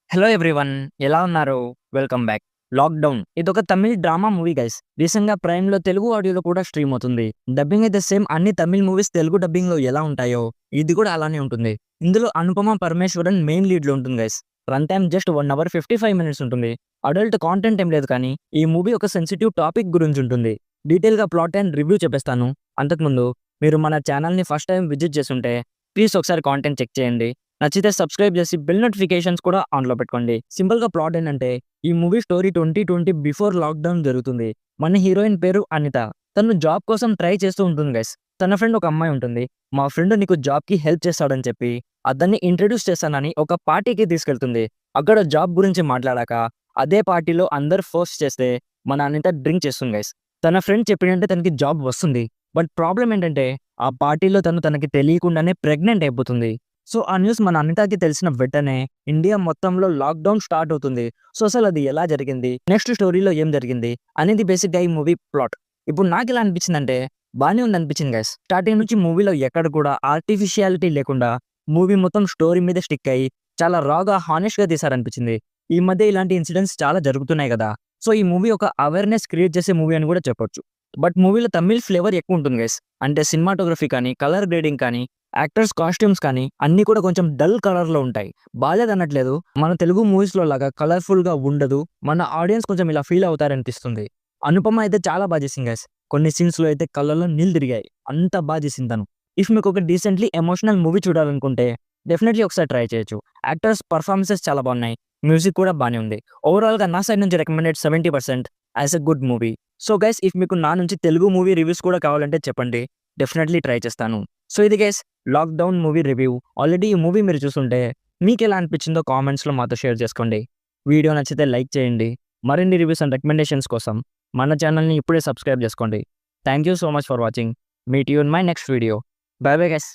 Hello everyone, ఎలా ఉన్నారు? Welcome back. Lockdown ఇదొక తమిళ్ డ్రామా మూవీ గైస్. రీసెంట్‌గా ప్రైమ్‌లో తెలుగు ఆడియోలో కూడా స్ట్రీమ్ అవుతుంది. డబ్బింగ్ అయితే సేమ్ అన్ని తమిళ్ మూవీస్ తెలుగు డబ్బింగ్‌లో ఎలా ఉంటాయో ఇది కూడా అలానే ఉంటుంది. ఇందులో అనుపమ పరమేశ్వరన్ మెయిన్ లీడ్‌లో ఉంటుంది guys. Run time just 1 hour 55 minutes ఉంటుంది. అడల్ట్ కాంటెంట్ ఏం లేదు కానీ ఈ మూవీ ఒక సెన్సిటివ్ టాపిక్ గురించి ఉంటుంది. డీటెయిల్‌గా ప్లాట్ అండ్ రివ్యూ చెప్పేస్తాను. అంతకుముందు మీరు మన ఛానల్‌ని ఫస్ట్ టైం విజిట్ చేసుంటే ప్లీజ్ ఒకసారి కాంటెంట్ చెక్ చేయండి. నచ్చితే సబ్స్క్రైబ్ చేసి బెల్ నోటిఫికేషన్స్ కూడా ఆన్‌లో పెట్టుకోండి. సింపుల్‌గా ప్లాట్ ఏంటంటే ఈ మూవీ స్టోరీ 2020 బిఫోర్ లాక్‌డౌన్ జరుగుతుంది. మన హీరోయిన్ పేరు అనిత. తను జాబ్ కోసం ట్రై చేస్తూ ఉంటుంది గైస్. తన ఫ్రెండ్ ఒక అమ్మాయి ఉంటుంది. మా ఫ్రెండ్ నీకు జాబ్‌కి హెల్ప్ చేస్తాడని చెప్పి అతన్ని ఇంట్రొడ్యూస్ చేస్తానని ఒక పార్టీకి తీసుకెళ్తుంది. అక్కడ జాబ్ గురించి మాట్లాడాక అదే పార్టీలో అందరూ ఫోర్స్ చేస్తే మన అనిత డ్రింక్ చేస్తుంది గైస్. తన ఫ్రెండ్ చెప్పినంటే తనకి జాబ్ వస్తుంది. బట్ ప్రాబ్లమ్ ఏంటంటే ఆ పార్టీలో తనకి తెలియకుండానే ప్రెగ్నెంట్ అయిపోతుంది. సో, ఆ న్యూస్ మన అనితకి తెలిసిన వెంటనే ఇండియా మొత్తంలో లాక్‌డౌన్ స్టార్ట్ అవుతుంది. సో, అసలది ఎలా జరిగింది? నెక్స్ట్ స్టోరీలో ఏం జరిగింది? అనేది బేసిక్‌గా ఈ మూవీ ప్లాట్. ఇప్పుడు నాకెలా అనిపించిందంటే బానే ఉందనిపించింది గైస్. స్టార్టింగ్ నుంచి మూవీలో ఎక్కడ కూడా ఆర్టిఫిషియాలిటీ లేకుండా మూవీ మొత్తం స్టోరీ మీద స్టిక్ అయ్యి చాలా రాగా, హానెస్ట్‌గా తీశారనిపించింది. ఈ మధ్య ఇలాంటి ఇన్సిడెంట్స్ చాలా జరుగుతున్నాయి గదా! సో, ఈ మూవీ ఒక అవేర్‌నెస్ క్రియేట్ చేసే మూవీ అని కూడా చెప్పొచ్చు. బట్ మూవీలో తమిళ్ ఫ్లేవర్ ఎక్కువుంటుంది గైస్. అంటే సినిమాటోగ్రఫీ కానీ, కలర్ గ్రేడింగ్ కానీ, యాక్టర్స్ కాస్ట్యూమ్స్ కానీ అన్నీ కూడా కొంచెం డల్ కలర్‌లో ఉంటాయి. బాలేదనట్లేదు. మన తెలుగు మూవీస్‌లో లాగా కలర్‌ఫుల్‌గా ఉండదు. మన ఆడియన్స్ కొంచెం ఇలా ఫీల్ అవుతారనిపిస్తుంది. అనుపమ అయితే చాలా బా చేసింది గైస్. కొన్ని సీన్స్‌లో అయితే కళ్ళలో నీళ్ళు తిరిగాయి. అంత బా చేసింది తను. ఇఫ్ మీకు ఒక డీసెంట్‌లీ ఎమోషనల్ మూవీ చూడాలనుకుంటే డెఫినెట్‌లీ ఒకసారి ట్రై చేయొచ్చు. యాక్టర్స్ పెర్ఫార్మన్సెస్ చాలా బాగున్నాయి. మ్యూజిక్ కూడా బానే ఉంది. ఓవరాల్‌గా నా సైడ్ నుంచి recommended 70% as a good movie. So guys, if మీకు నా నుంచి తెలుగు మూవీ రివ్యూస్ కూడా కావాలంటే చెప్పండి. డెఫినెట్‌లీ ట్రై చేస్తాను. సో ఇది guys lockdown movie review. Already ఈ మూవీ మీరు చూసుంటే మీకెలా అనిపించిందో కామెంట్స్‌లో మాతో షేర్ చేసుకోండి. వీడియో నచ్చితే లైక్ చేయండి. మరిన్ని రివ్యూస్ అండ్ రికమెండేషన్స్ కోసం మన ఛానల్‌ని ఇప్పుడే సబ్స్క్రైబ్ చేసుకోండి. Thank you so much for watching. Meet you in my next video. By bye guys.